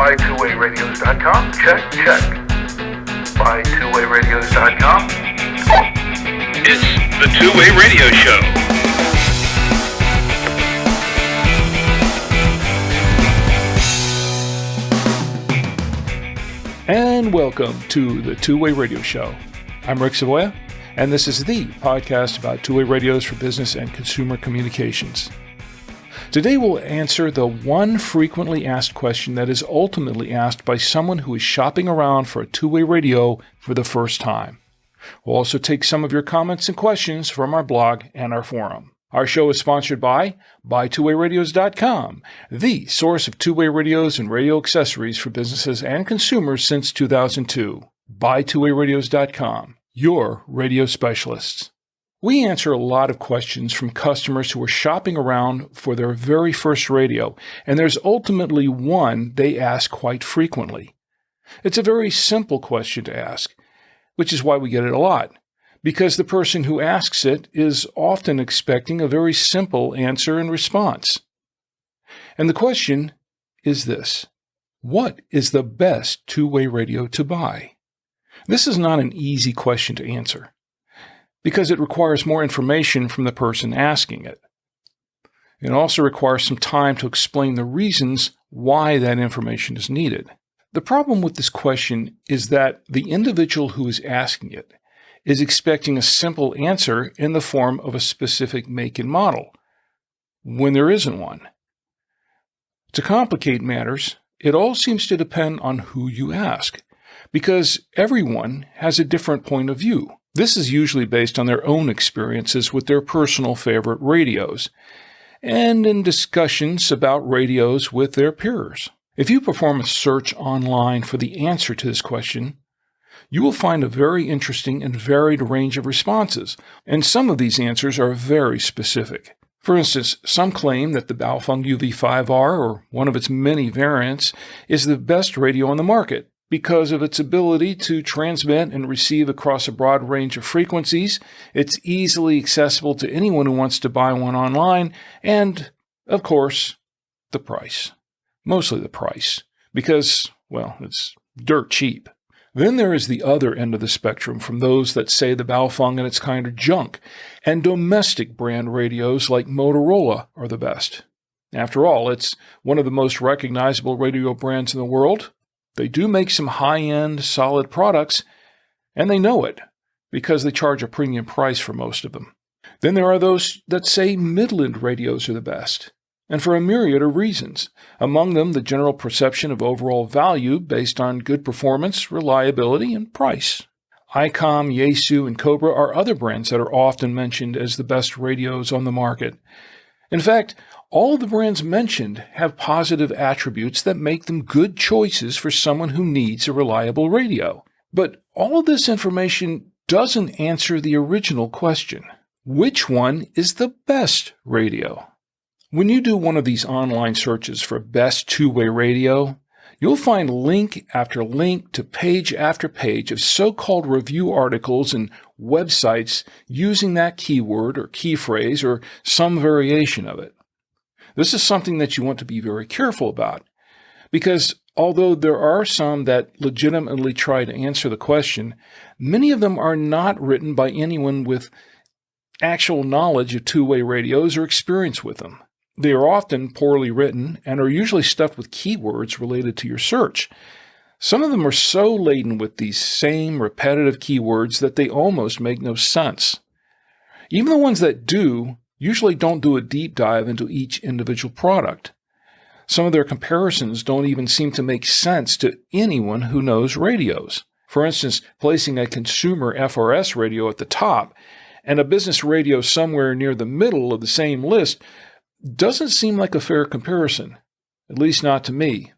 BuyTwoWayRadios.com. Check. BuyTwoWayRadios.com. It's the Two-Way Radio Show. And welcome to the Two-Way Radio Show. I'm Rick Savoya, and this is the podcast about two-way radios for business and consumer communications. Today we'll answer the one frequently asked question that is ultimately asked by someone who is shopping around for a two-way radio for the first time. We'll also take some of your comments and questions from our blog and our forum. Our show is sponsored by BuyTwoWayRadios.com, the source of two-way radios and radio accessories for businesses and consumers since 2002. BuyTwoWayRadios.com, your radio specialists. We answer a lot of questions from customers who are shopping around for their very first radio, and there's ultimately one they ask quite frequently. It's a very simple question to ask, which is why we get it a lot, because the person who asks it is often expecting a very simple answer and response. And the question is this: what is the best two-way radio to buy? This is not an easy question to answer, because it requires more information from the person asking it. It also requires some time to explain the reasons why that information is needed. The problem with this question is that the individual who is asking it is expecting a simple answer in the form of a specific make and model, when there isn't one. To complicate matters, it all seems to depend on who you ask, because everyone has a different point of view. This is usually based on their own experiences with their personal favorite radios, and in discussions about radios with their peers. If you perform a search online for the answer to this question, you will find a very interesting and varied range of responses, and some of these answers are very specific. For instance, some claim that the Baofeng UV5R, or one of its many variants, is the best radio on the market because of its ability to transmit and receive across a broad range of frequencies. It's easily accessible to anyone who wants to buy one online, and, of course, the price. Mostly the price, because, well, it's dirt cheap. Then there is the other end of the spectrum from those that say the Baofeng and its kind are junk, and domestic brand radios like Motorola are the best. After all, it's one of the most recognizable radio brands in the world. They do make some high-end, solid products, and they know it, because they charge a premium price for most of them. Then there are those that say Midland radios are the best, and for a myriad of reasons. Among them, the general perception of overall value based on good performance, reliability, and price. ICOM, Yaesu, and Cobra are other brands that are often mentioned as the best radios on the market. In fact, all of the brands mentioned have positive attributes that make them good choices for someone who needs a reliable radio. But all of this information doesn't answer the original question: which one is the best radio? When you do one of these online searches for best two-way radio, you'll find link after link to page after page of so-called review articles and websites using that keyword or key phrase or some variation of it. This is something that you want to be very careful about, because although there are some that legitimately try to answer the question, many of them are not written by anyone with actual knowledge of two-way radios or experience with them. They are often poorly written and are usually stuffed with keywords related to your search. Some of them are so laden with these same repetitive keywords that they almost make no sense. Even the ones that do usually don't do a deep dive into each individual product. Some of their comparisons don't even seem to make sense to anyone who knows radios. For instance, placing a consumer FRS radio at the top and a business radio somewhere near the middle of the same list doesn't seem like a fair comparison, at least not to me.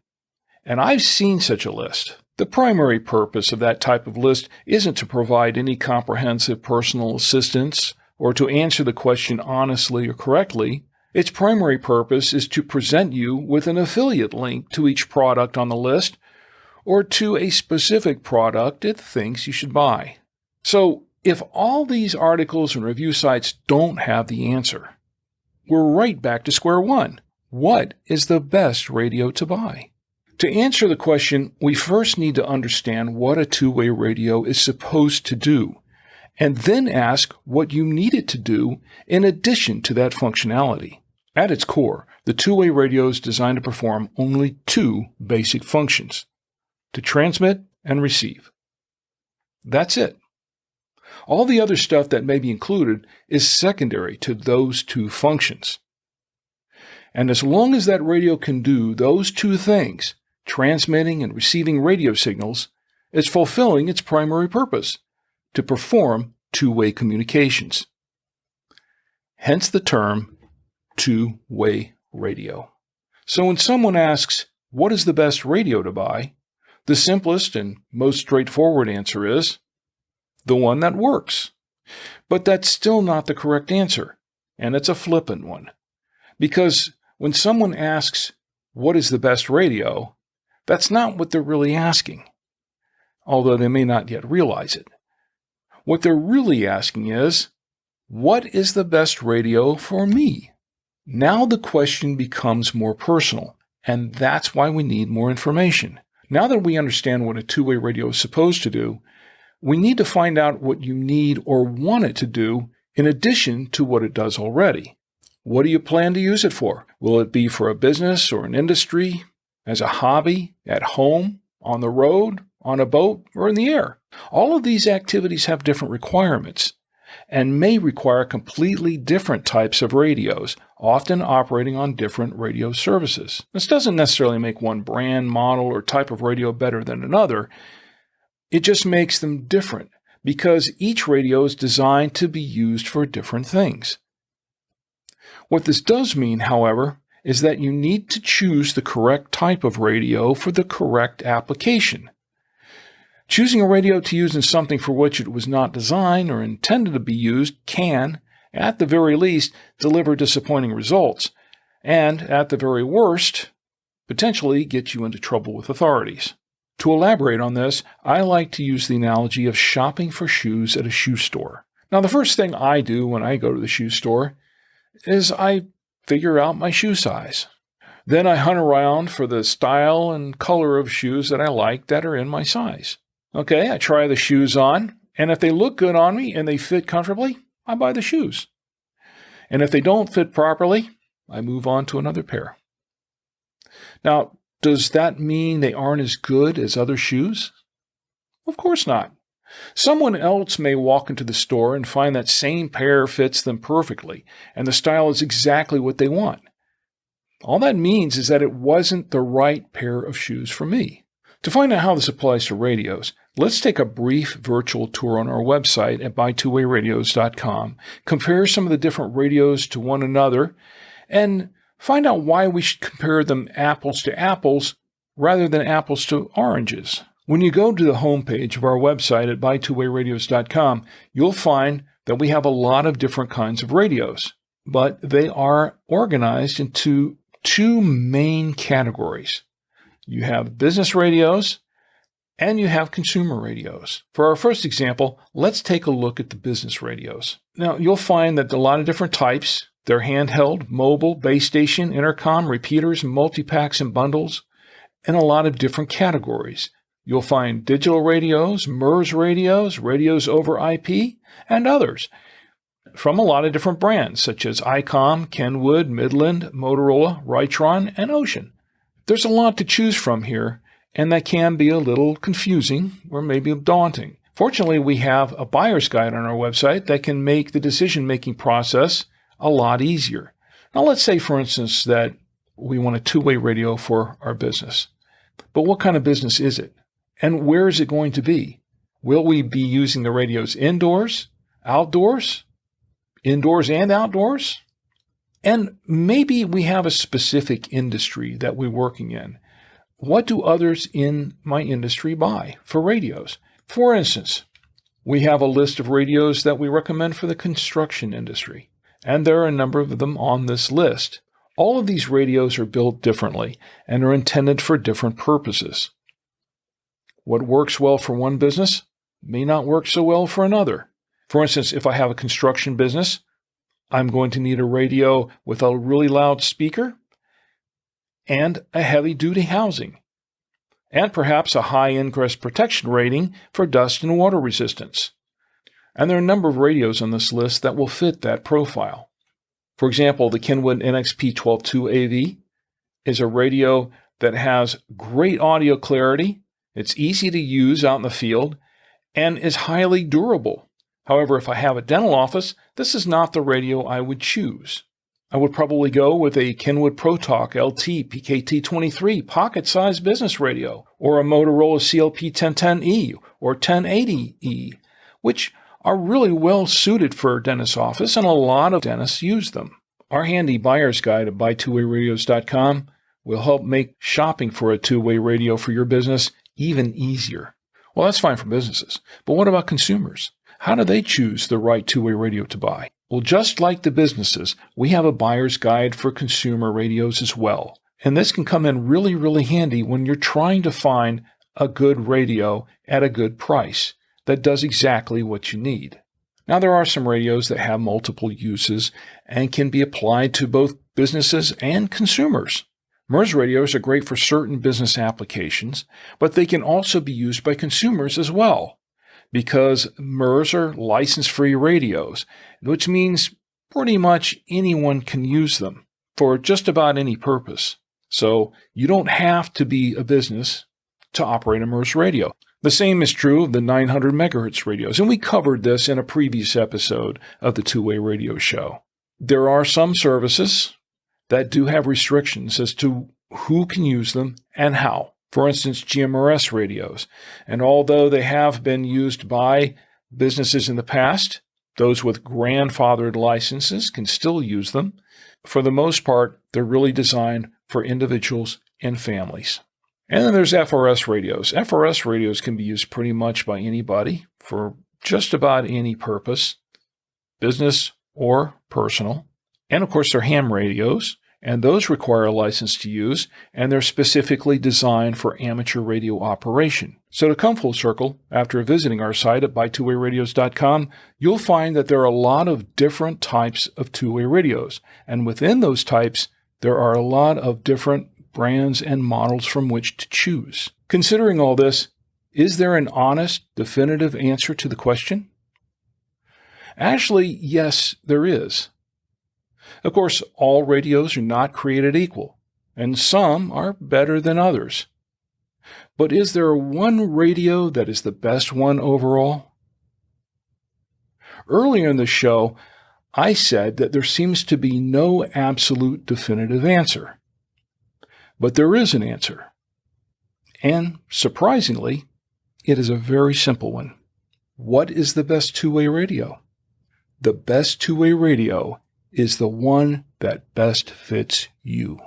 And I've seen such a list. The primary purpose of that type of list isn't to provide any comprehensive personal assistance or to answer the question honestly or correctly. Its primary purpose is to present you with an affiliate link to each product on the list or to a specific product it thinks you should buy. So, if all these articles and review sites don't have the answer, we're right back to square one. What is the best radio to buy? To answer the question, we first need to understand what a two-way radio is supposed to do, and then ask what you need it to do in addition to that functionality. At its core, the two-way radio is designed to perform only two basic functions: to transmit and receive. That's it. All the other stuff that may be included is secondary to those two functions. And as long as that radio can do those two things, transmitting and receiving radio signals, it's fulfilling its primary purpose, to perform two-way communications. Hence the term two-way radio. So when someone asks, what is the best radio to buy? The simplest and most straightforward answer is, the one that works. But that's still not the correct answer, and it's a flippant one. Because when someone asks, what is the best radio? That's not what they're really asking, although they may not yet realize it. What they're really asking is, what is the best radio for me? Now the question becomes more personal, and that's why we need more information. Now that we understand what a two-way radio is supposed to do, we need to find out what you need or want it to do in addition to what it does already. What do you plan to use it for? Will it be for a business or an industry, as a hobby, at home, on the road, on a boat, or in the air? All of these activities have different requirements and may require completely different types of radios, often operating on different radio services. This doesn't necessarily make one brand, model, or type of radio better than another. It just makes them different because each radio is designed to be used for different things. What this does mean, however, is that you need to choose the correct type of radio for the correct application. Choosing a radio to use in something for which it was not designed or intended to be used can, at the very least, deliver disappointing results, and, at the very worst, potentially get you into trouble with authorities. To elaborate on this, I like to use the analogy of shopping for shoes at a shoe store. Now, the first thing I do when I go to the shoe store is I figure out my shoe size. Then I hunt around for the style and color of shoes that I like that are in my size. Okay, I try the shoes on, and if they look good on me and they fit comfortably, I buy the shoes. And if they don't fit properly, I move on to another pair. Now, does that mean they aren't as good as other shoes? Of course not. Someone else may walk into the store and find that same pair fits them perfectly, and the style is exactly what they want. All that means is that it wasn't the right pair of shoes for me. To find out how this applies to radios, let's take a brief virtual tour on our website at buy2wayradios.com, compare some of the different radios to one another, and find out why we should compare them apples to apples rather than apples to oranges. When you go to the homepage of our website at buy2wayradios.com, you'll find that we have a lot of different kinds of radios, but they are organized into two main categories. You have business radios and you have consumer radios. For our first example, let's take a look at the business radios. Now, you'll find that a lot of different types. They're handheld, mobile, base station, intercom, repeaters, multi-packs and bundles, and a lot of different categories. You'll find digital radios, MERS radios, radios over IP, and others from a lot of different brands such as ICOM, Kenwood, Midland, Motorola, Rytron, and Ocean. There's a lot to choose from here, and that can be a little confusing or maybe daunting. Fortunately, we have a buyer's guide on our website that can make the decision-making process a lot easier. Now, let's say, for instance, that we want a two-way radio for our business. But what kind of business is it? And where is it going to be? Will we be using the radios indoors, outdoors, indoors and outdoors? And maybe we have a specific industry that we're working in. What do others in my industry buy for radios? For instance, we have a list of radios that we recommend for the construction industry, and there are a number of them on this list. All of these radios are built differently and are intended for different purposes. What works well for one business may not work so well for another. For instance, if I have a construction business, I'm going to need a radio with a really loud speaker and a heavy-duty housing. and perhaps a high ingress protection rating for dust and water resistance. And there are a number of radios on this list that will fit that profile. For example, the Kenwood NXP122AV is a radio that has great audio clarity, it's easy to use out in the field, and is highly durable. However, if I have a dental office, this is not the radio I would choose. I would probably go with a Kenwood ProTalk LT PKT23 pocket-sized business radio, or a Motorola CLP1010E or 1080E, which are really well suited for a dentist's office, and a lot of dentists use them. Our handy buyer's guide at buytwowayradios.com will help make shopping for a two-way radio for your business even easier. Well, that's fine for businesses, but what about consumers? How do they choose the right two-way radio to buy? Well, just like the businesses, we have a buyer's guide for consumer radios as well. And this can come in really, really handy when you're trying to find a good radio at a good price that does exactly what you need. Now, there are some radios that have multiple uses and can be applied to both businesses and consumers. MERS radios are great for certain business applications, but they can also be used by consumers as well, because MERS are license-free radios, which means pretty much anyone can use them for just about any purpose. So you don't have to be a business to operate a MERS radio. The same is true of the 900 megahertz radios, and we covered this in a previous episode of the Two-Way Radio Show. There are some services that do have restrictions as to who can use them and how. For instance, GMRS radios. And although they have been used by businesses in the past, those with grandfathered licenses can still use them. For the most part, they're really designed for individuals and families. And then there's FRS radios. FRS radios can be used pretty much by anybody for just about any purpose, business or personal. And of course, they're ham radios, and those require a license to use, and they're specifically designed for amateur radio operation. So to come full circle, after visiting our site at buytwowayradios.com, you'll find that there are a lot of different types of two-way radios. And within those types, there are a lot of different brands and models from which to choose. Considering all this, is there an honest, definitive answer to the question? Actually, yes, there is. Of course, all radios are not created equal, and some are better than others. But is there one radio that is the best one overall? Earlier in the show, I said that there seems to be no absolute definitive answer. But there is an answer. And surprisingly, it is a very simple one. What is the best two-way radio? The best two-way radio is the one that best fits you.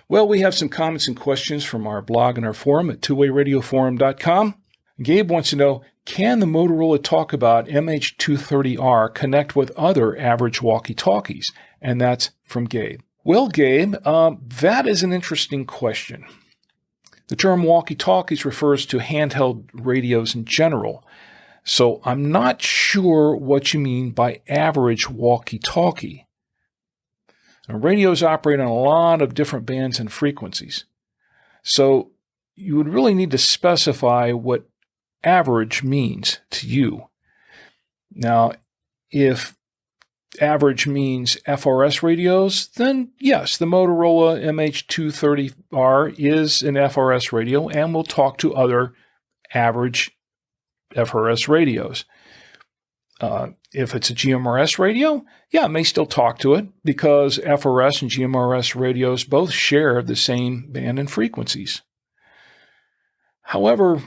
Well, we have some comments and questions from our blog and our forum at twowayradioforum.com. Gabe wants to know, can the Motorola Talkabout MH230R connect with other average walkie-talkies? And that's from Gabe. Well, Gabe, that is an interesting question. The term walkie-talkies refers to handheld radios in general. So I'm not sure what you mean by average walkie-talkie. Now, radios operate on a lot of different bands and frequencies. So you would really need to specify what average means to you. Now, if average means FRS radios, then yes, the Motorola MH230R is an FRS radio and will talk to other average FRS radios. If it's a GMRS radio, yeah, it may still talk to it because FRS and GMRS radios both share the same band and frequencies. However,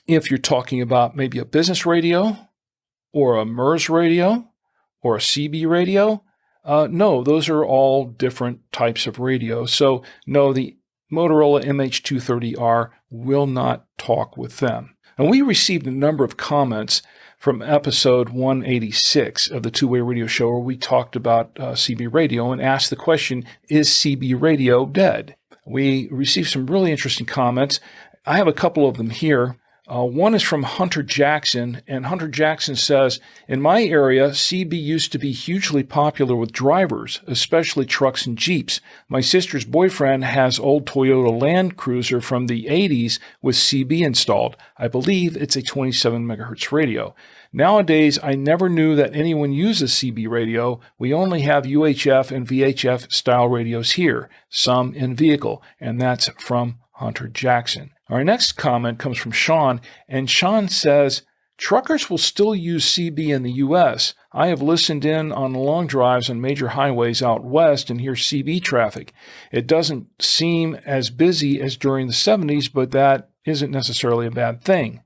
if you're talking about maybe a business radio or a MERS radio or a CB radio, no, those are all different types of radios. So no, the Motorola MH230R will not talk with them. And we received a number of comments from episode 186 of the Two-Way Radio Show where we talked about CB radio and asked the question, is CB radio dead? We received some really interesting comments. I have a couple of them here. One is from Hunter Jackson, and Hunter Jackson says, in my area, CB used to be hugely popular with drivers, especially trucks and Jeeps. My sister's boyfriend has old Toyota Land Cruiser from the 80s with CB installed. I believe it's a 27 megahertz radio. Nowadays, I never knew that anyone uses CB radio. We only have UHF and VHF style radios here, some in vehicle, and that's from Hunter Jackson. Our next comment comes from Sean, and Sean says, truckers will still use CB in the U.S. I have listened in on long drives on major highways out west and hear CB traffic. It doesn't seem as busy as during the 70s, but that isn't necessarily a bad thing.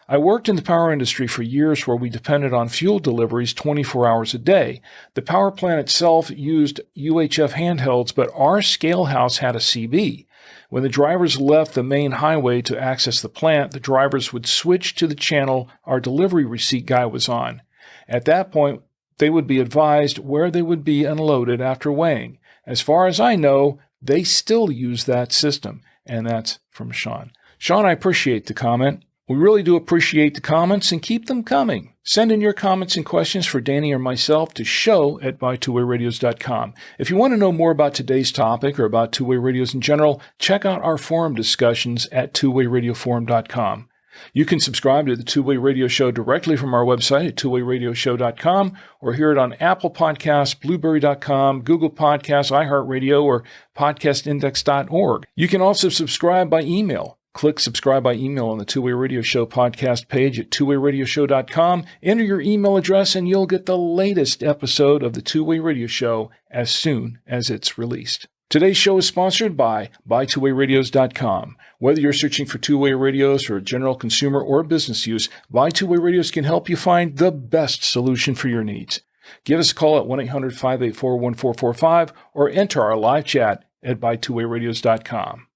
I worked in the power industry for years where we depended on fuel deliveries 24 hours a day. The power plant itself used UHF handhelds, but our scale house had a CB. When the drivers left the main highway to access the plant, the drivers would switch to the channel our delivery receipt guy was on. At that point, they would be advised where they would be unloaded after weighing. As far as I know, they still use that system. And that's from Sean. Sean, I appreciate the comment. We really do appreciate the comments and keep them coming. Send in your comments and questions for Danny or myself to show@bytwowayradios.com. If you want to know more about today's topic or about two-way radios in general, check out our forum discussions at twowayradioforum.com. You can subscribe to the Two-Way Radio Show directly from our website at twowayradioshow.com or hear it on Apple Podcasts, Blueberry.com, Google Podcasts, iHeartRadio, or podcastindex.org. You can also subscribe by email. Click subscribe by email on the Two-Way Radio Show podcast page at twowayradioshow.com. Enter your email address and you'll get the latest episode of the Two-Way Radio Show as soon as it's released. Today's show is sponsored by bytwowayradios.com. Whether you're searching for two-way radios for general consumer or business use, By Two-Way Radios can help you find the best solution for your needs. Give us a call at 1-800-584-1445 or enter our live chat at bytwowayradios.com.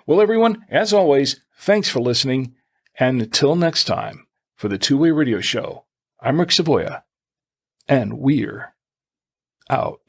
Well, everyone, as always, thanks for listening, and until next time, for the Two-Way Radio Show, I'm Rick Savoya, and we're out.